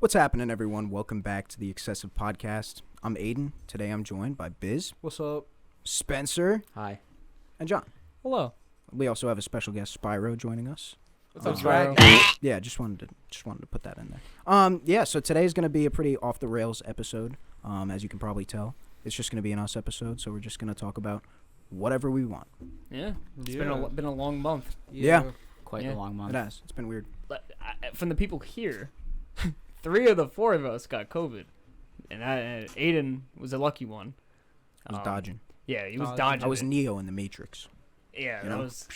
What's happening, everyone? Welcome back to the Excessive Podcast. I'm Aiden. Today I'm joined by Biz. What's up? Spencer. Hi. And John. Hello. We also have a special guest, Spyro, joining us. What's up, Spyro? Yeah, just wanted to put that in there. Yeah, so today's going to be a pretty off-the-rails episode, as you can probably tell. It's just going to be an us episode, so we're just going to talk about whatever we want. Yeah. It's been a long month. Yeah. Quite a long month. It has. It's been weird. But from the people here, 3 of the 4 of us got COVID. And Aiden was a lucky one. I was dodging. Yeah, he was dodging. I was Neo in the Matrix. Yeah, you that know? was...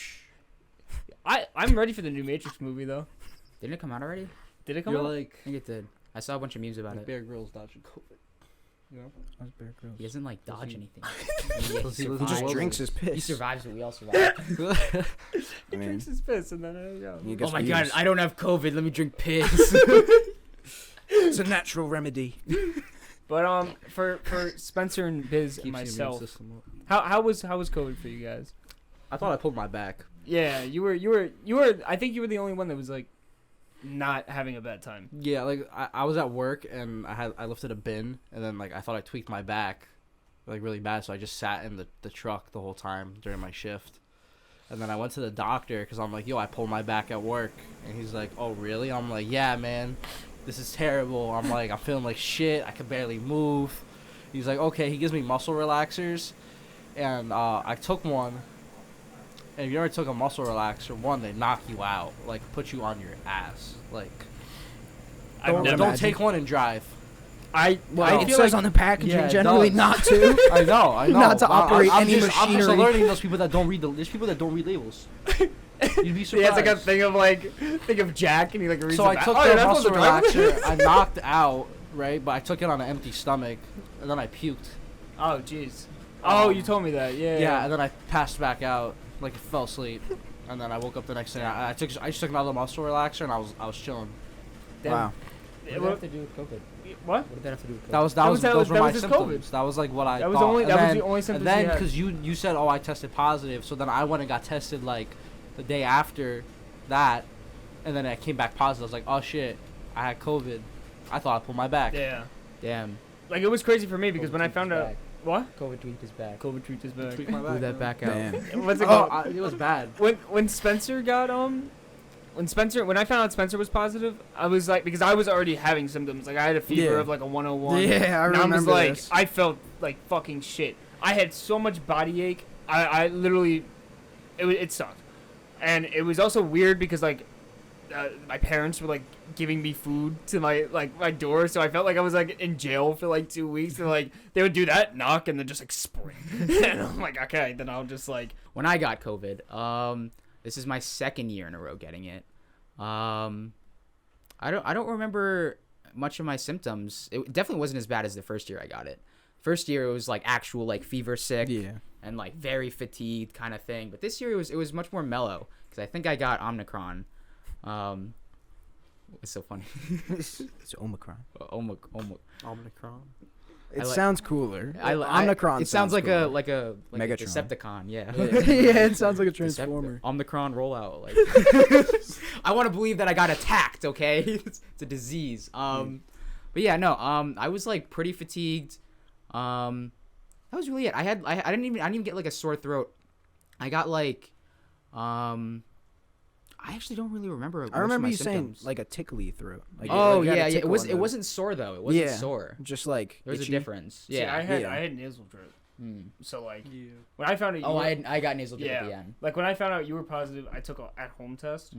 I'm ready for the new Matrix movie, though. Didn't it come out already? Did it come out? I think it did. I saw a bunch of memes about it. Bear Grylls dodging COVID. You know? That's Bear Grylls. He doesn't dodge anything. He just drinks his piss. He survives, but we all survive. He drinks his piss and then Oh my god, I don't have COVID. Let me drink piss. It's a natural remedy. But for Spencer and Biz and myself, how was COVID for you guys? I thought I pulled my back. Yeah, you were. I think you were the only one that was like not having a bad time. Yeah, like I was at work and I lifted a bin and then like I thought I tweaked my back, like really bad. So I just sat in the truck the whole time during my shift. And then I went to the doctor because I'm like, yo, I pulled my back at work. And he's like, oh really? I'm like, yeah, man, this is terrible. I'm like, I'm feeling like shit. I can barely move. He's like, okay. He gives me muscle relaxers, and I took one. And if you ever took a muscle relaxer, one, they knock you out, like put you on your ass. Like, don't take one and drive. It feel says like, on the packaging Yeah, it generally does. not to. I know. Not to operate any I'm just machinery. alerting those people that don't read there's people that don't read labels. You'd be surprised. He has like a thing of Jack, and he like reads. So I took the muscle relaxer. I knocked out, right? But I took it on an empty stomach, and then I puked. Oh jeez. Oh, you told me that. Yeah. Yeah, and then I passed back out, like fell asleep, and then I woke up the next day. I just took another muscle relaxer, and I was chilling. Damn. Wow. What did that have to do with COVID? What? What did that have to do with COVID? Those were my his symptoms. COVID. That was like what I That was thought. the only symptoms. And then he had. because you said, oh, I tested positive, so then I went and got tested like the day after that, and then I came back positive. I was like, oh shit, I had COVID. I thought I pulled my back. Yeah. Damn. Like it was crazy for me because when I found out what COVID tweaked his back. COVID tweaked his back. Tweaked my Blew that back out. Damn. What's it Oh, called? it was bad. When Spencer got when I found out Spencer was positive, I was like, because I was already having symptoms. Like I had a fever of like a 101. Yeah, I and remember I was like, this. I felt like fucking shit. I had so much body ache. I literally, it sucked. And it was also weird because like my parents were like giving me food to my door, so I felt like I was like in jail for like 2 weeks. And like they would do that, knock, and then just like spring. And I'm like, okay, then I'll just like. When I got COVID, this is my second year in a row getting it. I don't remember much of my symptoms. It definitely wasn't as bad as the first year I got it. First year it was like actual like fever sick, and like very fatigued kind of thing. But this year it was much more mellow because I think I got Omicron. It's so funny. It's Omicron. Omicron. It sounds cooler. Omicron. It sounds like cooler. a Megatron. Decepticon. Yeah. Yeah, it sounds like a transformer. Omicron rollout. Like, I want to believe that I got attacked. Okay, it's a disease. But yeah, no. I was like pretty fatigued. That was really it. I didn't even get like a sore throat. I got like, I actually don't really remember. I remember you symptoms. saying like a tickly throat. Like, Oh like you had a yeah. It tickle wasn't sore though. It wasn't sore. Just like There's itchy. a difference. See, Yeah. I had nasal drip. So like when I found out. I got nasal drip at the end. Like when I found out you were positive, I took a at-home test,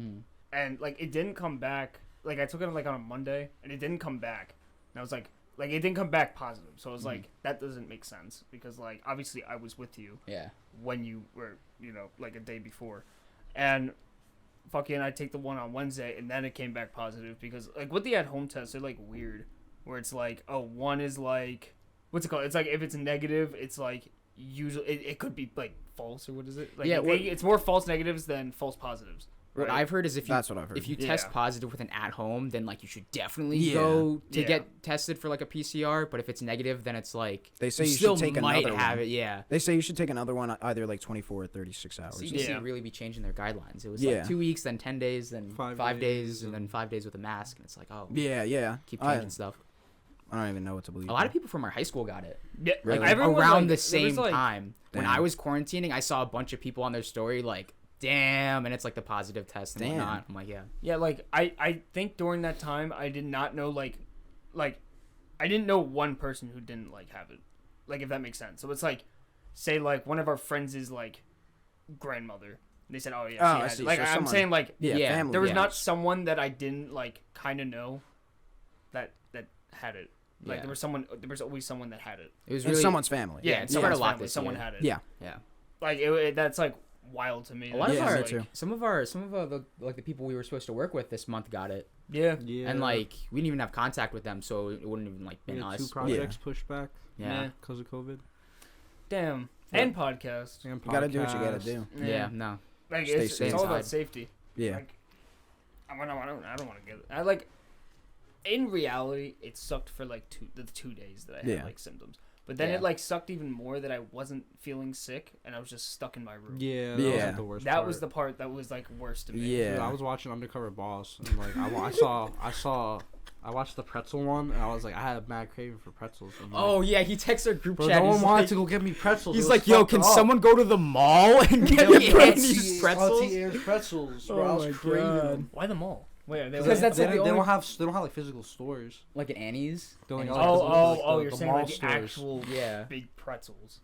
and like it didn't come back. Like I took it like on a Monday, and it didn't come back. And I was like it didn't come back positive. So I was like, that doesn't make sense because like obviously I was with you. Yeah. When you were like a day before, and. Fucking, I take the one on Wednesday, and then it came back positive because, like, with the at-home tests, they're, like, weird. Where it's like, oh, one is, like, what's it called? It's, like, if it's negative, it's, like, usually, it could be, like, false, or what is it? Like, yeah, it's more false negatives than false positives. What Right. I've heard is if you That's what I've heard. if you Yeah. test positive with an at home, then like you should definitely Yeah. go to Yeah. get tested for like a PCR. But if it's negative, then it's like They say you still should take might another have one. it. Yeah. They say you should take another one either like 24 or 36 hours. CDC Yeah. really be changing their guidelines. It was Yeah. like 2 weeks, then 10 days, then 5 5 days, days, and then 5 days with a mask. And it's like, oh, Yeah. keep I changing stuff. don't even know what to believe. A lot of people from our high school got it. Yeah, Really? Like everyone, around like, the there was, same like- time. When Damn. I was quarantining, I saw a bunch of people on their story like, damn, and it's like the positive test and Damn. whatnot. I'm like, yeah. Yeah, like I think during that time I did not know like I didn't know one person who didn't like have it. Like if that makes sense. So it's like say like one of our friends is like grandmother. They said, "Oh yeah, Oh, I she has see. it." Like So I'm someone- saying like Yeah, Yeah. family. there was yeah. not someone that I didn't like kind of know that had it. Like Yeah. there was always someone that had it. It was In really someone's family. Yeah, it in spread a someone's lot family, this someone year. had it. Yeah. Yeah. Like that's like wild to me. A lot Yeah, of me our too. some of the like the people we were supposed to work with this month got it, Yeah. Yeah. and like we didn't even have contact with them, so it wouldn't even like we been had us. 2 projects pushed back Yeah. because of COVID. Damn. Yeah. And podcast. And You gotta do what you gotta podcast. do. Yeah. No. Like Stay it's safe. all about Inside. safety. Yeah. Like, I don't want to get it. I like. In reality, it sucked for like the 2 days that I had Yeah. like symptoms. But then Yeah. it like sucked even more that I wasn't feeling sick and I was just stuck in my room. Yeah, that Yeah. was like the worst That part. was the part that was like worst to me. Yeah. Dude, I was watching Undercover Boss, and like I watched the pretzel one, and I was like, I had a mad craving for pretzels. And, like, Oh yeah, he texts our group bro, chat. no one he's wanted like, to go get me pretzels. he's It was like, yo, fucked can up. someone go to the mall and get Yeah, me bro, Andy's pretzels? Auntie Anne's pretzels, bro. I Oh was my craving God. them. Why the mall? Wait, are they Because that's they, like the they only- don't have like physical stores. Like at Annie's. They only And- got, like, Oh, the you're the saying mall like the stores. actual Yeah. big pretzels.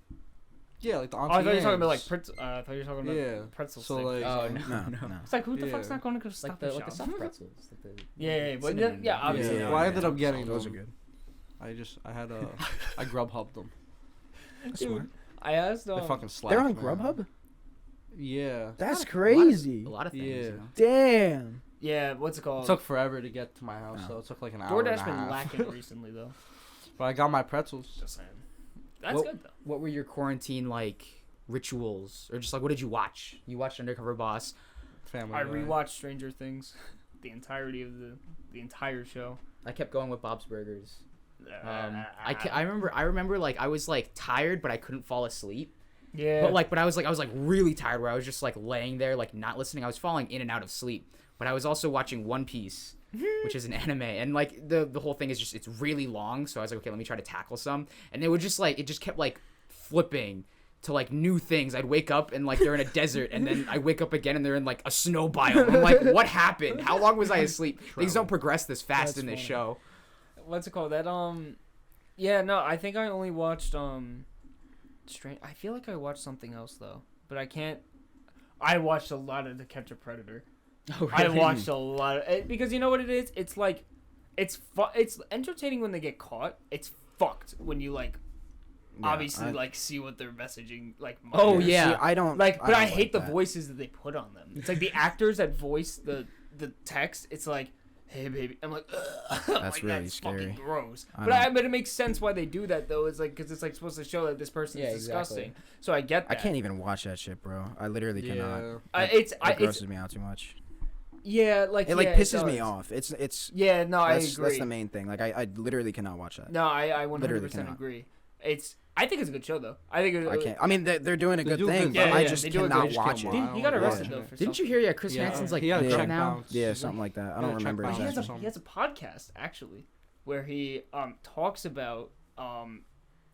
Yeah, like the Oh, Auntie I thought you were talking about like Anne's. pretzel. I thought you were talking about Yeah. pretzel So, sticks. like- Oh No, no. It's like who the Yeah. fuck's not going to Stop like and the Shop? soft pretzels. Like the Yeah, but cinnamon. yeah, obviously. Yeah. Well, I ended up getting Those are them. good. I Grubhubbed them. That's Dude, smart. I asked They fucking slapped. They're on man. Grubhub? Yeah. That's A crazy. lot of things. Yeah. You know? Damn. Yeah, what's it It called? took forever to get to my house, Oh. so it took like an hour and a DoorDash been half. lacking recently though. But I got my pretzels. Just saying. That's Well- good though. What were your quarantine like rituals, or just like what did you watch? You watched Undercover Boss. Family I Guy. rewatched Stranger Things, the entirety of the entire show. I kept going with Bob's Burgers. I I remember like I was like tired, but I couldn't fall asleep. yeah. But I was like really tired, where I was just like laying there, like not listening. I was falling in and out of sleep. But I was also watching One Piece, which is an anime, and like the whole thing is just it's really long. So I was like, okay, let me try to tackle some, and it just kept like flipping to like new things. I'd wake up and like they're in a desert, and then I wake up again and they're in like a snow biome. I'm like, what happened? How long was I asleep? Things don't progress this fast That's in this funny. show. What's it called? That yeah, no, I think I only watched strange. I feel like I watched something else though, but I can't. I watched a lot of To Catch a Predator. Oh, I really? watched a lot of because you know what it is. It's like, it's entertaining when they get caught. It's fucked when you like, Yeah, obviously I- like see what they're messaging like. Oh, minors. yeah. See, I don't Like, but I don't hate the that. voices that they put on them. It's like the actors that voice the text. It's like, hey baby. I'm like, ugh. That's like, really that's scary. fucking gross. I But don't- but it makes sense why they do that though. It's like because it's like supposed to show that this person Yeah, is disgusting. exactly. So I get I that. can't even watch that shit, bro. I literally cannot. Yeah. It's It grosses me out too much. yeah, like It like yeah, pisses me does. off. It's Yeah, no, I that's, agree. that's the main thing. Like I literally cannot watch that. No, I 100% Literally cannot. agree. I think it's a good show though. I think I can't. I mean, they're doing a They good do a thing, good but job. I Yeah, just they do a cannot good watch job. it. He got Yeah. arrested though for Didn't you something. hear? Yeah, Chris Yeah. Hansen's like He got a dead check now. bounce. Yeah, something like that. I don't Yeah, remember check He bounce. exactly. he has a podcast actually where he talks about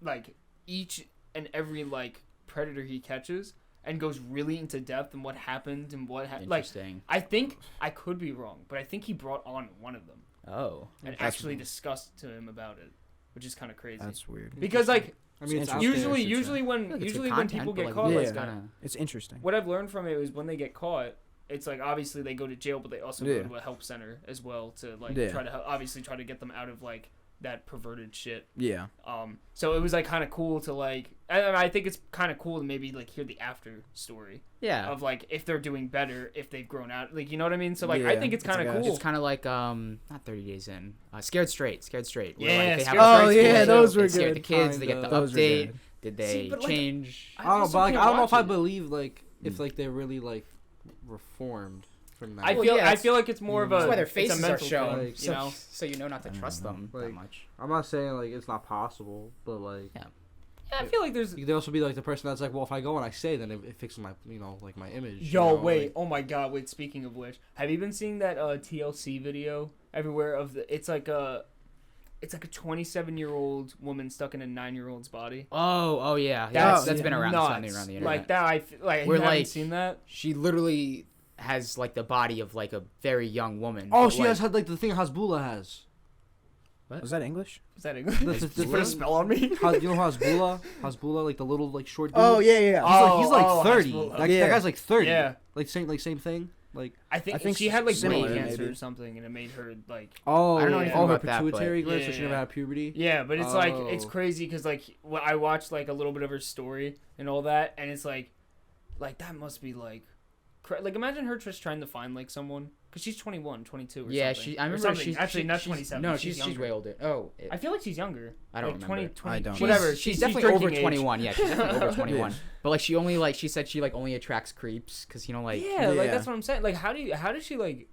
like each and every like predator he catches and goes really into depth and what happened and what like Interesting. I think I could be wrong, but I think he brought on one of them Oh. and That's actually cool. discussed to him about it, which is kind of crazy. That's weird. Because like I mean, it's out Usually- there. usually I feel like it's usually good when content, people but, get like, caught yeah. like it's that, kinda- It's interesting. what I've learned from it is when they get caught, it's like obviously they go to jail, but they also Yeah. go to a help center as well to like Yeah. try to obviously try to get them out of like that perverted shit. Yeah. So it was like kind of cool to like, and I think it's kind of cool to maybe like hear the after story Yeah. of like if they're doing better, if they've grown out, like you know what I mean. So like I Yeah, think it's it's kind like of a- cool. It's kind of like not 30 Days In. Scared Straight. Scared Straight. where, Yeah, like, they have Scared a Oh, preschool yeah, show. those were They scare good. the kids. They get the Kinda. Those were update. good. Did they See, but, like, change? I don't know, also but like can't I don't know watch if I it. believe like if like they're really like reformed different now. I Well, feel yeah, I feel like it's more of a That's why their it's a faces are mental shown, thing, so, you know. so you know not to trust them that Like, much. I'm not saying like it's not possible, but like Yeah. Yeah, I feel like there's. you could also be like the person that's like, well, if I go and I say, then it fixes my, like my image. Yo, you know? wait! Like, Oh my God! Wait. Speaking of which, have you been seeing that TLC video everywhere of the? It's like a 27-year-old woman stuck in a 9-year-old's body. Oh yeah, That's that's been around nuts. around the internet. Like that. Like We're you haven't like- seen that. She literally has like the body of like a very young woman. oh, but, she like, has had like the thing Hasbullah has. Was that English? Is that English? That's- Did you put a spell on me? You know Hasbullah, like the little like short dude. Oh yeah, yeah. Oh, He's like 30. Hasbullah. That Yeah. guy's like 30. Yeah. Like same thing. Like I think think she had like similar, brain cancer maybe. or something, and it made her like. oh, I don't know anything her about that, but- pituitary glands, so she Yeah. never had puberty. Yeah, but it's like it's Oh. crazy because like I watched like a little bit of her story and all that, and it's like that must be like, like imagine her just trying to find like someone because she's 21, 22 or Yeah, something. I Or remember something. she's actually not she's- 27. No, she's she's younger. way older. Oh, I feel like she's younger. I don't like remember. 20, I don't. Whatever. She's definitely over drinking age. 21. Yeah, she's definitely over 21. Yeah. But like she only like she said she like only attracts creeps because like Yeah, like Yeah. that's what I'm saying. Like how does she like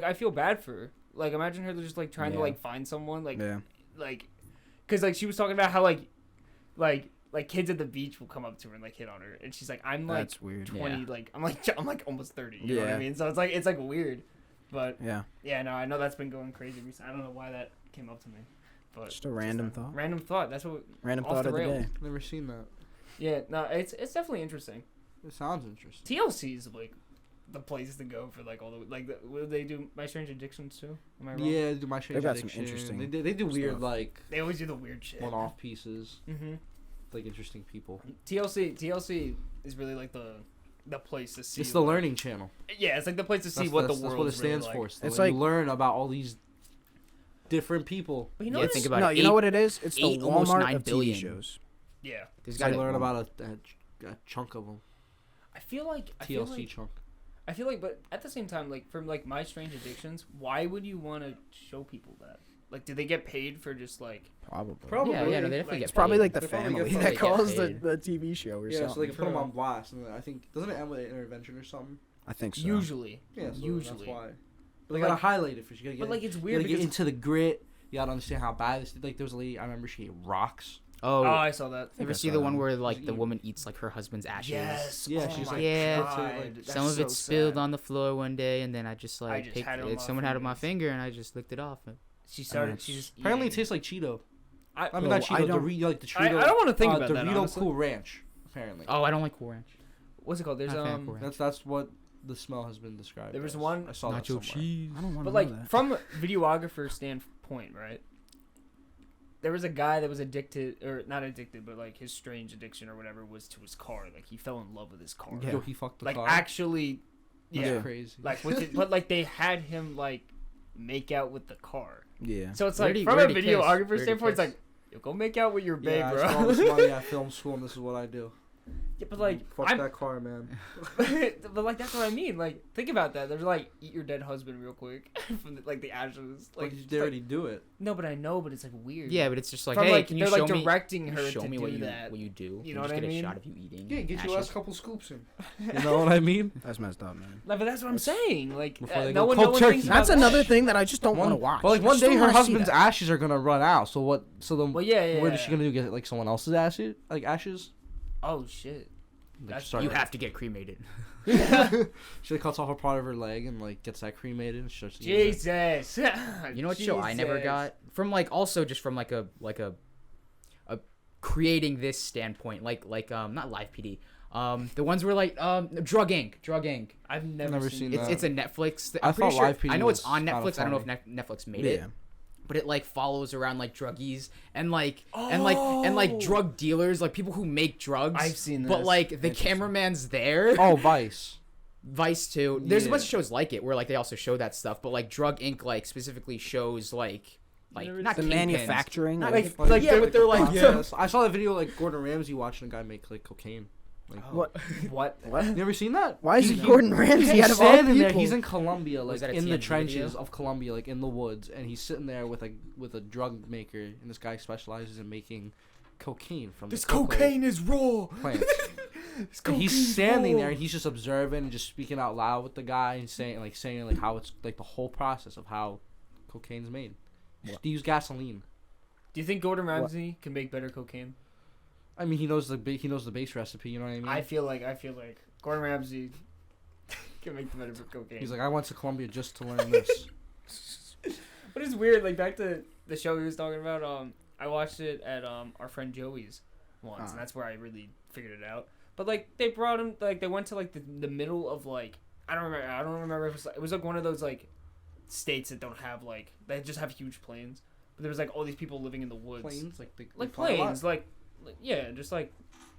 I feel bad for her. Like imagine her just like trying to Yeah. like find someone like Yeah. because like she was talking about how like kids at the beach will come up to her and like hit on her, and she's like, I'm like That's weird. 20, Yeah. like I'm like almost 30. You know what I Yeah. mean? So it's like weird, but Yeah. yeah, no, I know that's been going crazy recently. I don't know why that came up to me, but Just a random thought. Random thought. That's what. Random off thought the of the rails. day. Never seen that. Yeah, no, it's definitely interesting. It sounds interesting. TLC is like the place to go for like all the will they do My Strange Addictions too? Am I wrong? Yeah, they do my Strange got some Addiction. interesting They do weird stuff. like They always do the weird shit. one-off pieces, Mm-hmm. like interesting people. TLC is really like the place to see. It's the learning channel. Yeah, it's like the place to see That's, what the that's world what it is stands really for. like. So It's like like- you learn about all these different people. But you know Yeah, what's- think about No, it. you know what it is? It's the eight, almost Walmart 9 of TV billion. shows. Yeah, There's So you got learn about a chunk of them. I feel like TLC chunk. I feel like, but at the same time, like from like My Strange Addictions, why would you want to show people that? Like, do they get paid for just like? Probably. Yeah, no, they definitely Like, get It's probably paid. like the They probably family get that paid. calls the, Paid. the TV show or Yeah, something. so they can put them True. on blast, and I think doesn't it end with an intervention or something? I think so. Usually, Yeah, so usually. that's why. But But they gotta like- highlight it first. You gotta get, But like, it's you weird gotta get because into the grit. You gotta understand how bad this. Like there was a lady I remember she ate rocks. Oh, oh, I saw that. you think ever I see saw the that one one. where like Just the eat- woman eats like her husband's ashes? Yes. Yeah, oh she's my like, Yeah. God, that's Some of so it spilled sad. on the floor one day, and then I just like just picked had it on it. my Someone had it on my fingers. finger, and I just licked it off. She started. That's- She just Apparently, it eating. tastes like Cheeto. I Well, mean, not I Cheeto. don't- Like the I Cheeto. don't want to think about that. Dorito Honestly. Cool Ranch. Apparently, Oh, I don't like Cool Ranch. What's it called? There's Not a fan of Cool Ranch. that's what the smell has been described. There was as. one- I saw that Nacho somewhere. cheese. I don't want to But know like that. from a videographer standpoint, right? There was a guy that was addicted, or not addicted, but like his strange addiction or whatever was to his car. Like he fell in love with his car. Yeah. Yo, he fucked the Like car. actually, That's yeah. Yeah. crazy. Like with it, but like they had him like make out with the car. Yeah. So it's Where'd like he- from a where'd he kiss? videographer Where'd he standpoint, it's kiss? like yo, go make out with your babe, yeah, I bro. spent all this money at film school, and this is what I do. Yeah, but like fuck I'm, that car, man. but like that's what I mean. Like think about that. There's like eat your dead husband real quick from like the ashes. Like Like they already do it. no, but I know, but it's like weird. Yeah, but it's just like, From, hey, like, can you they're show like me? directing can her you show to me do what you that. what you do? You know just what I get mean? a shot of you eating. Yeah, get your ashes. last couple scoops in. You know what I mean? That's messed up, man. No, but that's what I'm saying. Like Before they no go one, cold no one turkey. thinks about That's that. another thing that I just don't want to watch. But like I one just day don't her wanna see husband's that. ashes are gonna run out. So what? So then, Well, yeah. what is she gonna do? Get like someone else's ashes? Like ashes? Oh shit. Like, That's- start You like- have to get cremated. She like, cuts off a part of her leg and like gets that cremated and starts eating it. Jesus. You know what show I never Jesus. got from like also just from like a creating this standpoint like not Live PD the ones where like Drug Inc. I've Never never seen seen that. It's a Netflix I I'm pretty thought sure Live PD I know it's was on kinda Netflix. I don't know if funny. Netflix made Yeah. it, but it like follows around like druggies and like drug dealers, like people who make drugs. I've seen but this. like the Interesting. cameraman's there. Oh, Vice. Vice too. There's a Yeah. bunch of shows like it where like they also show that stuff, but like Drug Inc. like specifically shows like Never not The kingpins. manufacturing. Not of- like yeah, but they're like Yes. I saw that video like Gordon Ramsay watching a guy make like cocaine. Like, What? What? What? You ever seen that? Why is He- it Gordon Ramsay He's out of all standing there. people? He's in Colombia, like Was that a in the TMZ trenches video? of Colombia, like in the woods, and he's sitting there with a drug maker, and this guy specializes in making cocaine from This the cocoa cocaine is raw. plants. And he's standing there and he's just observing and just speaking out loud with the guy and saying how it's like the whole process of how cocaine's made. Just use gasoline. Do you think Gordon Ramsay can make better cocaine? I mean, he knows the base recipe. You know what I mean? I feel like Gordon Ramsay can make the better cocaine. He's like, I went to Colombia just to learn this. But it's weird. Like back to the show he was talking about. I watched it at our friend Joey's once, and that's where I really figured it out. But like they brought him, like they went to like the middle of like I don't remember if it was like one of those like states that don't have like they just have huge plains. But there was like all these people living in the woods. Plains, like plains, like yeah, just like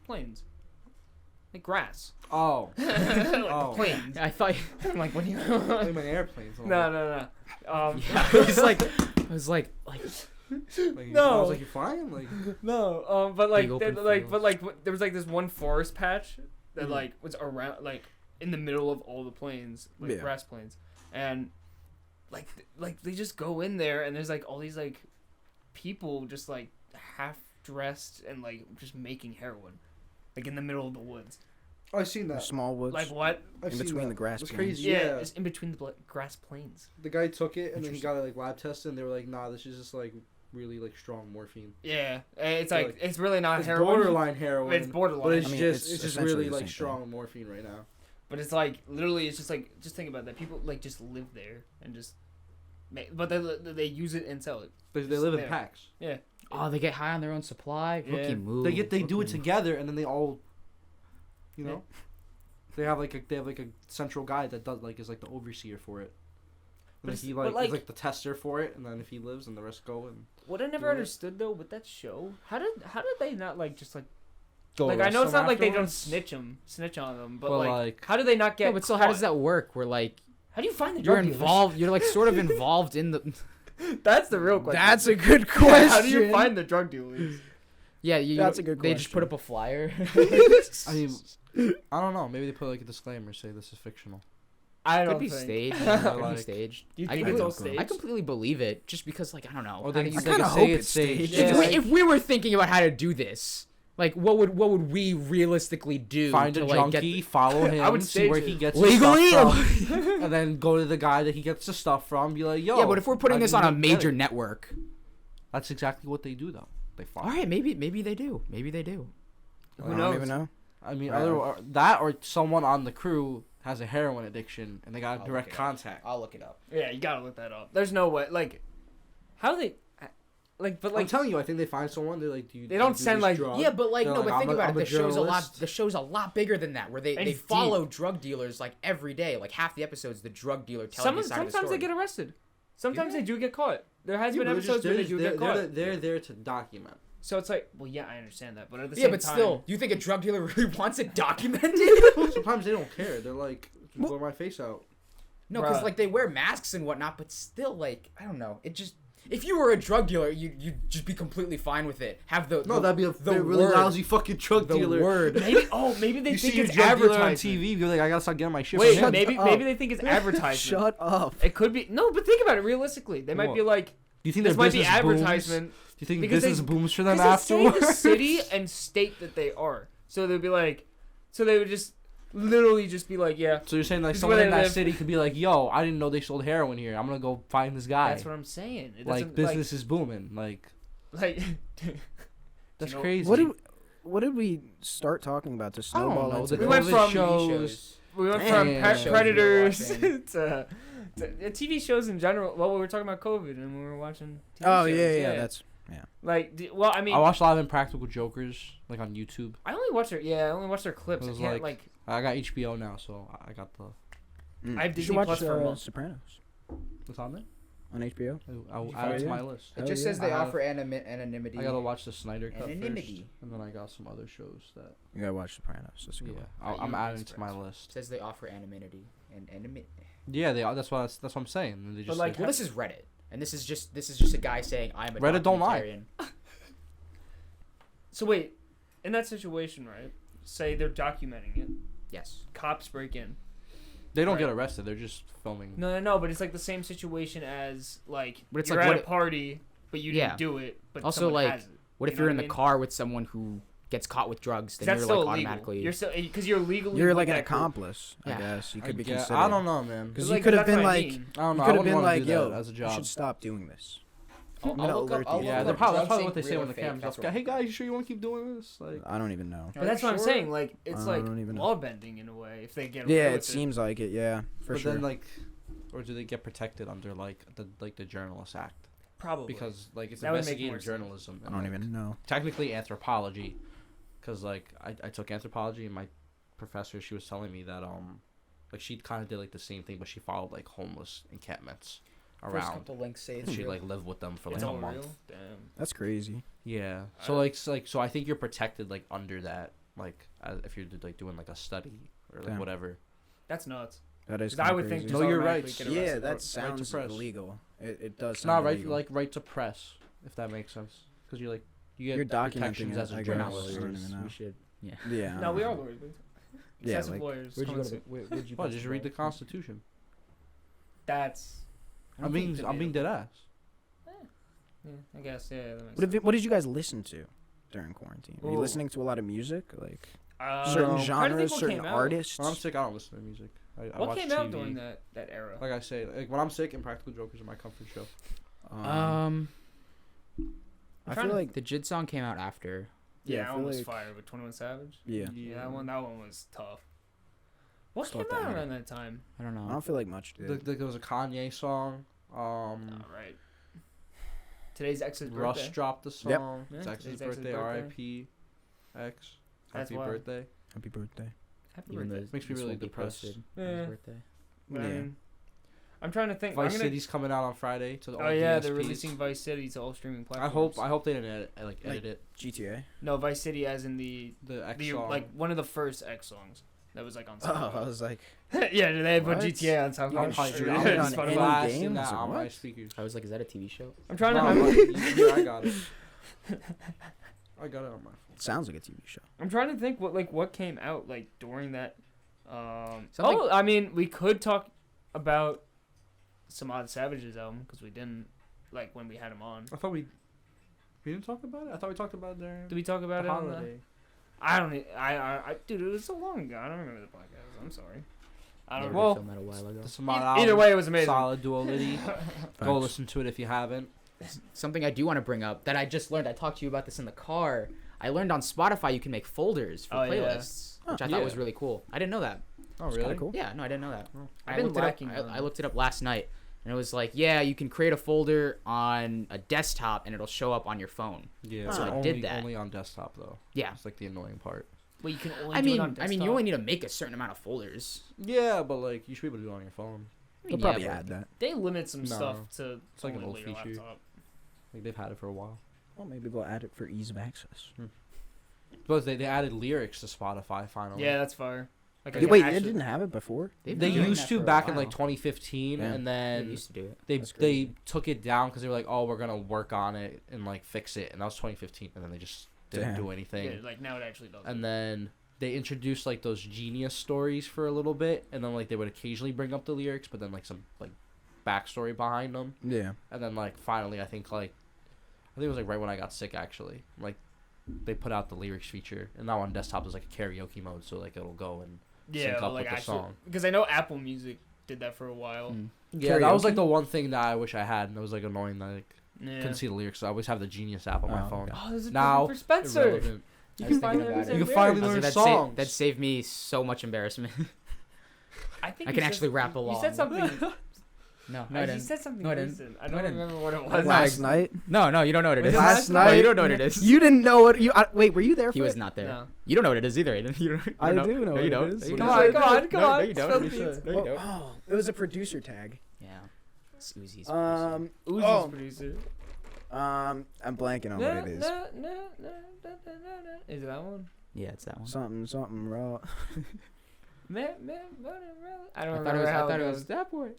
plains, like grass. Oh, like plains. I thought. I'm like, what do you? like my airplanes. No. Yeah, I was like. Like, No. I was like, you're flying? Like, No, but like, Big open there was like this one forest patch that like was around, like in the middle of all the plains, like grass plains, and like they just go in there and there's like all these like people just like half dressed and like just making heroin, like in the middle of the woods. oh, I've seen that. Small woods. Like what? In between the grass It's plains. crazy. Yeah, it's in between the grass plains. The guy took it and then he got it like lab tested and they were like, nah, this is just like really like strong morphine. Yeah, it's like Like, it's really not It's heroin. borderline heroin. It's borderline. But it's I mean, just it's it's just essentially really the like same strong morphine right now. But it's like literally, it's just like think about that. People like just live there and just, but they use it and sell it. They Just live in there. packs. Yeah. Oh, they get high on their own supply. Yeah. Rookie move. They do it Rookie together and then they all, you know, they have like a central guy that does like is like the overseer for it. And But he but like is like the tester for it, and then if he lives, and the rest go and What I never Yeah. understood though with that show, how did they not like just like go. like I know it's arrest not like they don't afterwards. snitch on them, but Well, like, like- how do they not get? Yeah, but so how does that work? Where like How do you find the you're drug dealers? involved, you're like sort of involved in the. That's the real question. That's a good question. How do you find the drug dealers? Yeah, That's a good They just put question. up a flyer. I mean, I don't know. Maybe they put like a disclaimer, say this is fictional. I don't Could be think. staged. Like- Could be staged. Do you I think completely- it's all staged? I completely believe it, just because like I don't know. Or How they do can you- I kinda say hope it's it's staged. staged. Yeah. if we were thinking about how to do this, like what would we realistically do Find to a like junkie, get follow him, I would see stage where it. he gets legally? his stuff from, and then go to the guy that he gets the stuff from. Be like, yo. Yeah, but if we're putting how this do on you a get major it? network, That's exactly what they do, though. They follow. all right, maybe they do. Maybe they do. Who I knows? don't even know. I mean, Right. either that or someone on the crew has a heroin addiction and they got direct contact. I'll look it up. Yeah, you gotta look that up. There's no way. Like, how do they? Like, but I'm like, telling you, I think they find someone. They're like, do you? They don't do you do send, this like- drug? Yeah, but like They're no, like, but think I'm about a it. The show's a lot. journalist. The show's a lot bigger than that, where And they deep. follow drug dealers like every day. Like half the episodes, the drug dealer telling his side of the sometimes story. they get arrested. Sometimes Yeah. they do get caught. There has been Yeah, but episodes where they do get caught. They're there to document. So it's like, well, yeah, I understand that, but at the Yeah, same but time, still, do you think a drug dealer really wants it documented? Sometimes they don't care. They're like, blur my face out. No, because Bruh. like they wear masks and whatnot, but still, like I don't know. It just if you were a drug dealer, you'd just be completely fine with it. Have the That'd be a the really word, lousy fucking drug the dealer. word. maybe they You think see your it's drug dealer on advertisement. TV, you're like, I gotta start getting my shit. Wait, from him. maybe up. they think it's advertisement. Shut up. It could be no, but think about it realistically. They might What? be like, Do you think this their might be business booms? advertisement. Do you think because business they- booms for them Because they say the afterwards? city and state that they are. So they'd be like, so they would just literally just be like, yeah. So you're saying like This is someone where in they that live. city could be like, yo, I didn't know they sold heroin here. I'm gonna go find this guy. That's what I'm saying. It Like doesn't, business is booming. Like like that's you know, crazy. What did we start talking about to I don't snowball know. into We this? went from shows. we went Damn. from Shows we were Predators watching. to TV shows in general. Well, we were talking about COVID and we were watching. TV Oh shows, yeah, that's like. Well, I mean, I watched a lot of Impractical Jokers like on YouTube. I only watch their I only watch their clips. It I was can't like- like. I got HBO now, so I got the. I have You should Disney watch Plus for a month. Sopranos What's on there? on HBO. I'll you add it find to it? my list. It Hell just yeah. says they I have- offer anonymity. I gotta watch the Snyder Cut first, Anonymity. and then I got some other shows that. You gotta watch Sopranos. That's a good Yeah, one. I'm you adding to my express. list. Says they offer anonymity and anonymity. Yeah, they are. That's what I'm saying. And they just like, Well, this is Reddit, and this is just a guy saying I'm a Reddit don't lie. documentarian." So wait, in that situation, right? Say they're documenting it. Yes. Cops break in. they don't Right. get arrested. They're just filming. No, but it's like the same situation as like But it's you're like, at what a if- party, but you Yeah. didn't do it. But Also, someone like, has it. What You if know you're what in I the mean? car with someone who gets caught with drugs, then That's you're still like illegal. automatically. You're still because you're legally. You're with like an that group. accomplice, I Yeah. guess. You could be Yeah, considered. I don't know, man. Because Like, you could have that's been what I like, mean. I don't know. you I could have wouldn't been wanna like, do that yo, as a you job. should stop doing this. I'll I'm gonna look up- alert I'll you. look Yeah, up that's drug probably what they sync, say real when or the fake, cameras that's off. what Hey guys, you sure you want to keep doing this? Like, I don't even know. But that's what I'm Sure. saying. Like it's I like don't even know. law bending in a way. If they get Yeah, away it with seems like it. Yeah, for but sure. then like, or do they get protected under like the Journalist Act? probably Because like it's That would make more investigative sense. journalism. I and, don't like, even know. technically anthropology, because like I took anthropology and my professor, she was telling me that like she kind of did like the same thing, but she followed like homeless encampments First around. couple links say And it's she'd real. like live with them for like it's a all month. real. Damn. That's crazy. Yeah. I So don't- so I think you're protected like under that, like if you're like doing like a study or like Damn. whatever. That's nuts. That is. 'Cause I would think. crazy. No, you're right. just automatically get Yeah, arrested. that Right to sounds press. illegal. It does. It's not sound right illegal. like right to press, if that makes sense, because you get You're documenting protections it, as I a guess. journalist. I don't even know. We should. Yeah. Yeah. No, we are lawyers. Yeah, Excessive like- lawyers. Where'd you coming go to? soon. Where'd you? Well, go just to read the law? Constitution. That's. I I'm don't think being dead ass. Yeah, I guess. Yeah. That makes What did you guys listen to during quarantine? Were you Ooh. listening to a lot of music, like sense. certain Trying to think genres, what certain came out. artists? When I'm sick, I don't listen to music. I What watch came TV. out during that era? Like I say, like when I'm sick, Impractical Jokers are my comfort show. I trying feel to- like the The Jid song came out after. Yeah, I that feel one was like- fire with 21 Savage. Yeah, Yeah, that one was tough. What Still came have to out add around that time? I don't know. I don't feel like much did. There was a Kanye song. All right. Today's ex's Russ birthday. dropped the Yep. song. Yeah, It's today's X's X's birthday. birthday. R.I.P. X. That's Happy wild. birthday. Happy birthday. Happy Even birthday. though Makes me this really won't be depressed. posted on Yeah. his birthday. But I Yeah. mean, I'm trying to think. Vice I'm gonna, City's coming out on Friday to the oh yeah, they're releasing Vice City to all streaming I platforms. hope they didn't edit it. GTA. No, Vice City as in the The song. like one of the first X songs that was like on Oh, I SoundCloud. was like, Yeah, they put What? GTA on You SoundCloud. can probably stream do it that. on It's funny. any Blasting game? that It's like, on my what? speakers. I was like, is that a TV show? I'm trying No, to. yeah, I got it. I got it on my phone. sounds like a TV show. I'm trying to think what came out like during that. Something- Oh, I mean, we could talk about some Odd Savage's album because we didn't like when we had him on. I thought we didn't talk about it. I thought we talked about it during Did we talk about the it on the? holiday. I don't. I dude, it was so long ago. I don't remember the podcast. I'm sorry. I Yeah, don't. we Well, filmed that a while ago. The Samad either album, way, it was amazing. solid duality. Go Facts. listen to it if you haven't. Something I do want to bring up that I just learned. I talked to you about this in the car. I learned on Spotify you can make folders for Oh, yeah. playlists, which I thought Yeah. was really cool. I didn't know that. Oh It's kinda cool. Yeah, no, I didn't know that. I've I been looked it up. lacking on I looked it up last night, and it was like, yeah, you can create a folder on a desktop, and it'll show up on your phone. Yeah, So I only, did that. only on desktop though. Yeah. That's like the annoying part. Well, you can only. I do it mean, on I mean, you desktop. only need to make a certain amount of folders. Yeah, but like you should be able to do it on your phone. They'll Yeah, probably but- add that. They limit some No. stuff to It's like an only old your feature. laptop. Like they've had it for a while. Well, maybe they'll add it for ease of access. But they added lyrics to Spotify finally. Yeah, that's fire. Like, I Wait, can they actually- didn't have it before? They've They been doing used that to for a back in while. like 2015, Yeah. and They then used to do it. That's they crazy. took it down because they were like, oh, we're gonna work on it and like fix it, and that was 2015, and then they just didn't Damn. do anything. Yeah, like now it actually does. And then they introduced like those genius stories for a little bit, and then like they would occasionally bring up the lyrics, but then like some like backstory behind them, Yeah. and then like finally I think it was like right when I got sick actually, like they put out the lyrics feature, and now on desktop there's like a karaoke mode, so like it'll go and yeah, sync up like with the actually, song. because I know Apple Music did that for a while. Mm. Yeah, that was like Karaoke? the one thing that I wish I had, and it was like annoying that I Yeah. couldn't see the lyrics. So I always have the Genius app on my Oh, phone. okay. Oh, there's a Now, for Spencer. Irrelevant. You I can was finally thinking about understand it. You can finally lyrics. learn That songs. that saved me so much embarrassment. I think I you can said- actually rap You along. said something. no, No, I you didn't. said something No, I didn't. recent. I No, don't I didn't. remember what it No, was. Last night? No, you don't know what it Was is. it last No, night? you don't know what it is. You didn't know what you. Wait, were you there for He was it? not there. No. You don't know what it is either, Aiden. You don't, I you do know no, what you it don't. is. No, you Come don't. on, come on, come No, on. no, you don't. Spill No, the you beans. don't. No, you don't. Oh, it was a producer tag. Yeah. It's Uzi's. Uzi's Oh. producer. I'm blanking on what it is. Is it that one? Yeah, it's that one. Something raw. I don't I remember how thought it it goes. was that boy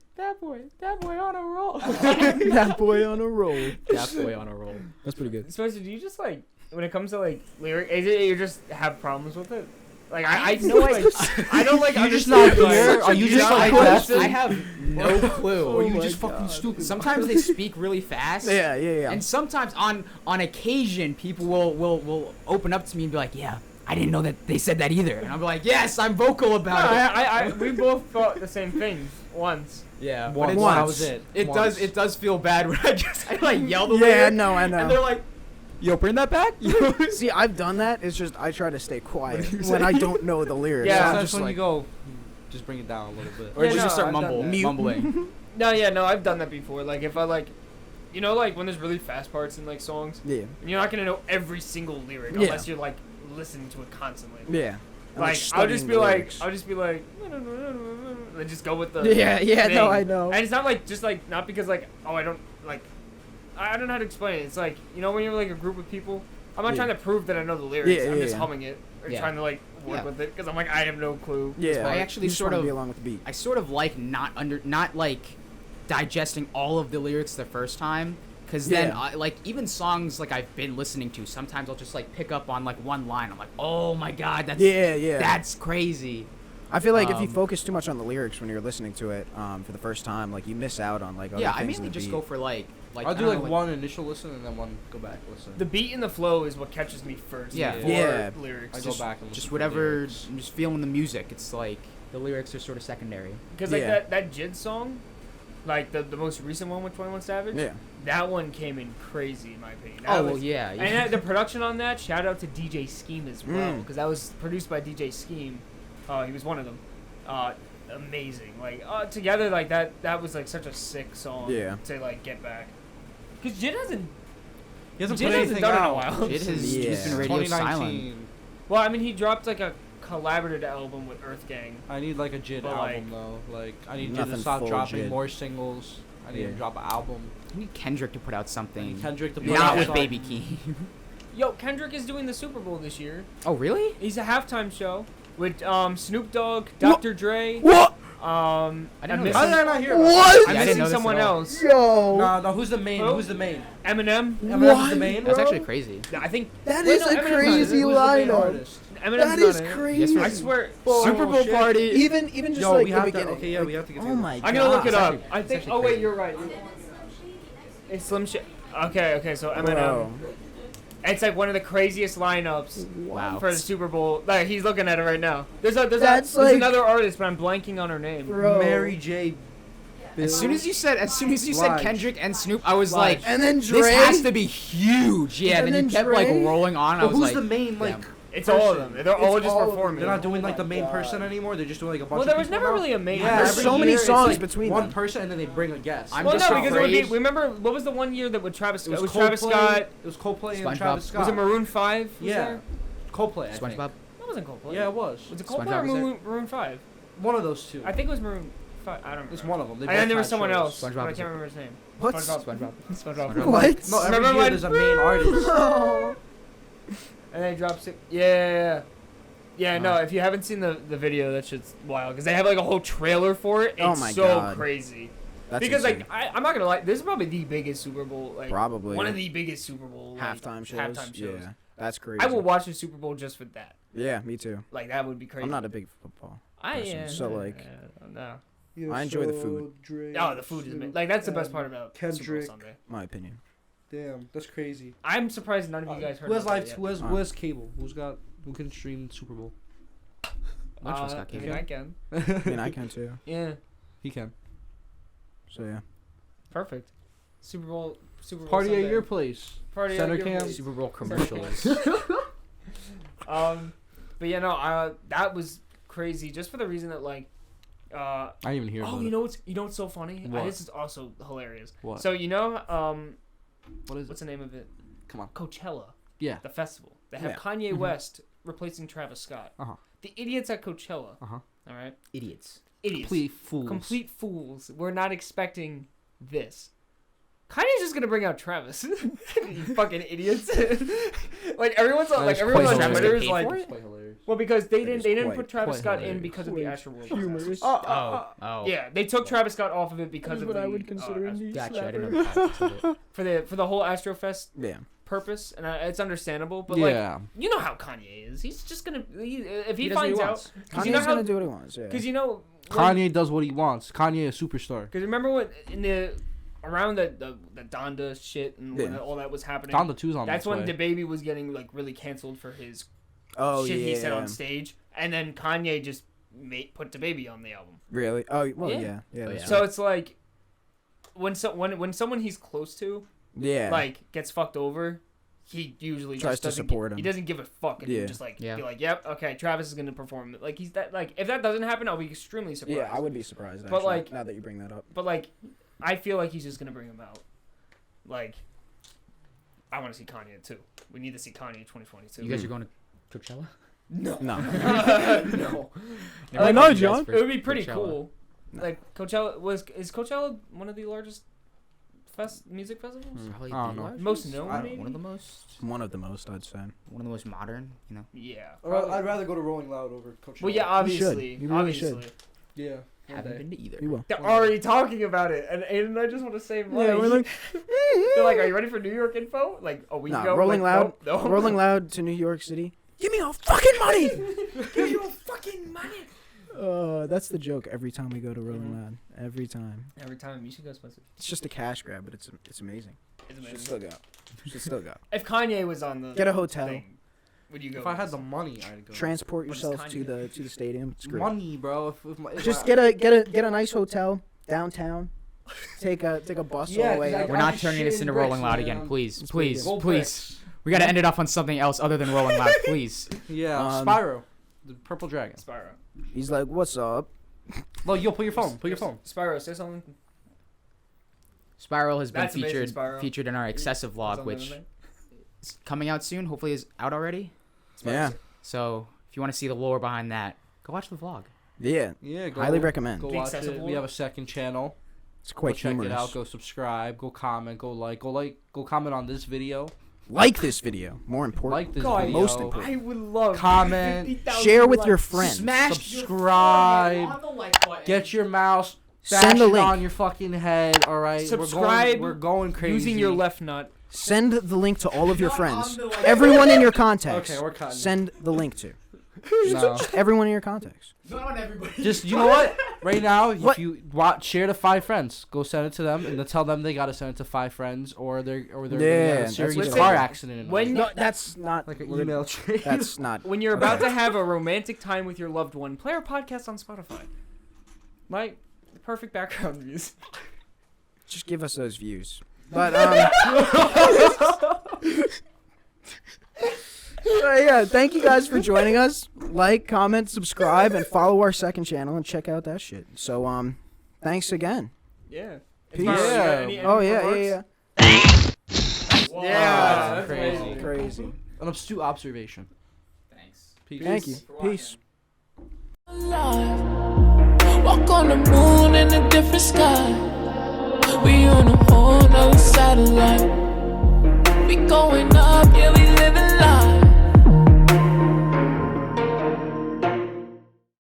on a roll. That boy on a roll. That boy on a roll. That's pretty good. Spencer, do you just like when it comes to like lyric? Is it you just have problems with it? Like I know I don't like. You just understand, not here? like, Are you just like I that? have no clue. Oh my just fucking God. stupid. Sometimes they speak really fast. Yeah. And sometimes on occasion, people will open up to me and be like, "Yeah, I didn't know that they said that either." And I'll be like, "Yes, I'm vocal No, about it." we both thought the same thing once. Yeah, but Once. it's, Once. That was it. it Once. does feel bad when I like yell the Yeah, I lyric, know. and they're like, "Yo, bring that back." See, I've done that. It's just I try to stay quiet when I don't know the lyrics. Yeah, So I'm Sometimes just when like, you go, just bring it down a little bit. Or Yeah, you no, just start I've done that. mumbling. No, I've done that before. Like if I like, like when there's really fast parts in like songs, yeah, and you're not gonna know every single lyric Yeah. unless you're like listening to it constantly. yeah. And, Like I'll studying just be the like, lyrics. and just go with the Yeah, thing. no, I know. And it's not like just like not because like I don't like I don't know how to explain it. It's like when you're like a group of people, I'm not Yeah. trying to prove that I know the lyrics. Yeah, I'm yeah, just yeah. humming it or Yeah. trying to like work Yeah. with it because I'm like I have no clue. Yeah, I actually you just sort wanna of- be along with the beat. I sort of like not like digesting all of the lyrics the first time, because then Yeah. like even songs like I've been listening to, sometimes I'll just like pick up on like one line. I'm like, oh my god, Yeah. that's crazy. I feel like if you Um, focus too much on the lyrics when you're listening to it for the first time, like you miss out on like other Yeah, I things in mainly the just beat. go for like I'll do I like don't know, one initial listen and then one go back listen. The beat and the flow is what catches me first. Yeah. before Yeah. lyrics. I go back and listen just to the whatever. lyrics. I'm just feeling the music. It's like the lyrics are sort of secondary. Because like Yeah. that Jid song, like the most recent one with 21 Savage. Yeah. That one came in crazy in my opinion. That Oh well, was- yeah. And the production on that, shout out to DJ Scheme as well, Mm. because that was produced by DJ Scheme. He was one of them. Amazing. Like together, like that was like such a sick song. Yeah. To like get back. Because Jid hasn't. He hasn't Jid put hasn't anything done it in a out. while. It has Yeah. just been radio silent. 2019. Well, I mean, he dropped like a collaborative album with Earth Gang. I need like a Jid But, album though. Like I need Jid Nothing to stop full dropping Jid. more singles. I need Yeah. to drop an album. I need Kendrick to put out I need something. Kendrick to put Yeah. Not out with some- Baby Keem. Yo, Kendrick is doing the Super Bowl this year. Oh really? He's a halftime show with Snoop Dogg, Dr. Dre. What? I didn't know I'm this. How missing, did I not hear about What? Yeah, I I'm didn't missing know this someone at all. else. Yo. No, who's the main? Who? Who's the main? Eminem. Eminem's the main. That's Bro. actually crazy. I think That Wait, is no, a Eminem's not in it. crazy Who's the main lineup. artist? Eminem's That not is in it. crazy. Yes, I swear. Super Bowl shit. party. Even just Yo, like we the have to. beginning. Okay, yeah, we have to get. Oh my god. I'm gonna look it up. actually- I it's think. actually Oh wait, crazy. you're right. It's Slim Shady. Okay. So Eminem. Bro. It's like one of the craziest lineups Wow. for the Super Bowl. Like he's looking at it right now. There's That's like- another artist, but I'm blanking on her name. Bro. Mary J. As soon as you said Blige. Kendrick and Snoop, I was Blige. like, And then Dre. this has to be huge. Yeah, And and then then you kept like Dre. rolling on. I But was who's like, the main like? damn. It's all of them. They're all It's just all of them. performing. They're not doing like Oh the my main God. person anymore. They're just doing like a bunch Well, of there was people never now. really a main. Yeah, There's every so many year it's songs like- between one them. person and then they bring a guest. I'm Well, just no, because it would be. afraid- Remember what was the one year that with Travis? It was Travis Coldplay. Scott. It was Coldplay and SpongeBob. Travis Scott. Was it Maroon 5? Yeah, There? Coldplay. I think. SpongeBob. That wasn't Coldplay. Yeah, it was. Was it Coldplay SpongeBob or was there? Maroon 5? One of those two. I think it was Maroon 5. I don't remember. It's one of them. They And then both there was had someone shows. else. SpongeBob But I was can't there. remember his name. What? SpongeBob. SpongeBob. What? No, every Remember year when- there's a main artist. Oh. And they dropped it. Yeah, no, if you haven't seen the video, that shit's wild. Because they have like a whole trailer for it. It's Oh my so God. crazy. That's Because insane. like I'm not gonna lie, this is probably the biggest Super Bowl. Like Probably. one of the biggest Super Bowl like, halftime shows. Halftime shows. Yeah, that's crazy. I will watch the Super Bowl just for that. Yeah, me too. Like that would be crazy. I'm not a big football. I person, am. so, like- no. I enjoy the food. Oh, the food is like that's the best part about Super Kendrick. Bowl Sunday. My opinion. Damn, that's crazy. I'm surprised none of you guys heard. Who has about live? it yet. Who has cable? Who can stream Super Bowl? Which one's got I mean, cable? I can. I mean, I can too. Yeah, He can. So yeah. perfect. Super Bowl Party Sunday. at your place. Party Center at your cam. place. Super Bowl commercials. But yeah, no, that was crazy. Just for the reason that like, I didn't even hear oh, about you it. know what's so funny? What? This is also hilarious. What? So you know, What is what's it? the name of it? Come on. Coachella, Yeah. the festival. They have Yeah. Kanye West replacing Travis Scott. Uh-huh. The idiots at Coachella. Uh-huh. All right, Idiots. idiots. Complete fools. We're not expecting this. Kanye's just gonna bring out Travis. You fucking idiots! Like everyone's on, like That is everyone quite on hilarious. Twitter Travis is get paid like, for it? It's quite hilarious. well, because they That didn't is put Travis quite Scott in hilarious. because of the Astroworld. Humorous. Oh. Yeah, they took Travis Scott off of it because of the I would consider Ast- a Gotcha. I didn't know the context of it. for the whole Astrofest Yeah. purpose, and it's understandable. But Yeah. like, you know how Kanye is. He's just gonna if he does what he finds out. wants. 'Cause Kanye's you know how, gonna do what he wants. Yeah. because you know Kanye does what he wants. Kanye a superstar. Because remember when in the around the Donda shit and when Yeah. all that was happening. Donda 2's on That's its when way. DaBaby was getting like really canceled for his Oh shit yeah. he said on stage, and then Kanye just put DaBaby on the album. Really? Oh well, Yeah. yeah. Yeah. Oh, that's yeah. So it's like when someone he's close to yeah. like gets fucked over, he usually Tries just to doesn't support him. He doesn't give a fuck and Yeah. he'll just like Yeah. be like, yep, okay, Travis is gonna perform. Like he's that like if that doesn't happen, I'll be extremely surprised. Yeah, I would be surprised. But, Actually, like- now that you bring that up. But like, I feel like he's just gonna bring him out. Like, I want to see Kanye too. We need to see Kanye in 2022. You guys are going to Coachella? No. No. No. I know, John. It would be pretty Coachella. cool. No. Like Coachella is Coachella one of the largest music festivals? Probably I don't the know. largest. Most known, I don't know, maybe? one of the most. One of the most, I'd say. One of the most modern. You know. Yeah. I'd rather go to Rolling Loud over Coachella. Well, yeah, obviously. You really obviously. should. Yeah. Haven't been to either. You will. They're already talking about it, and Aiden and I just want to save money. Yeah, we're like, They're like, "Are you ready for New York info?" Like a week nah, ago. Rolling like, Loud. No. Rolling Loud to New York City. Give me your fucking money. Give me your fucking money. That's the joke every time we go to Rolling Loud. Every time. Every time you should go, Spencer. It's just a cash grab, but it's amazing. It's Should amazing. still go. Should still go. If Kanye was on the Get a hotel. thing, would you go? If I had with the us? money, I'd go. Transport But it's yourself to Kanye. the stadium. It's great. Money, bro. Just get a nice hotel downtown. Take a bus all Yeah, the way 'cause up. We're I not just turning shit this in into bricks, Rolling Loud man. again, please, It's please, Gold please. bricks. We gotta end it off on something else other than Rolling Loud, please. Yeah, Um, Spyro, the purple dragon. Spyro. He's like, "What's up?" Well, yo, put your phone. Put your phone. Spyro, say something. Spiral has been That's amazing, featured Spyro. featured in our excessive vlog, Something which in there. is coming out soon. Hopefully, is out already. Yeah. So if you want to see the lore behind that, go watch the vlog. Yeah. Yeah, go, Highly recommend. Go The watch excessive it. one? We have a second channel. It's Go quite check humorous. it out. Go subscribe. Go comment. Go like. Go comment on this video. Like this video. More important. Like this God, video. most important. I would love Comment, 50,000 Share with your likes. friends. Subscribe. Get your mouse. Send the bash it link. on your fucking head. All right. Subscribe We're going crazy. using your left nut. Send the link to all of your friends. Everyone in your contacts. Okay, we're cutting. Send the link to. No. Everyone in your contacts. Not on everybody. Just you know what? Right now, if What? you share to 5 friends, go send it to them, and then tell them they gotta send it to 5 friends, or they're gonna Yeah, get a that's serious what- car accident. In When- No, that's not. like an we're- email chain. That's not. When you're about to have a romantic time with your loved one, play our podcast on Spotify. Like, the perfect background music. Just give us those views. But yeah, thank you guys for joining us. Like, comment, subscribe, and follow our second channel and check out that shit. So thanks again. Yeah. Peace. Inspiring. You got Yeah. any Oh yeah, remarks? yeah. Yeah, that's crazy. amazing. Crazy. An astute observation. Thanks. Peace. Thank you. Peace. Walk on the moon in a different sky. We on a whole nother satellite. We going up, yeah, we living life.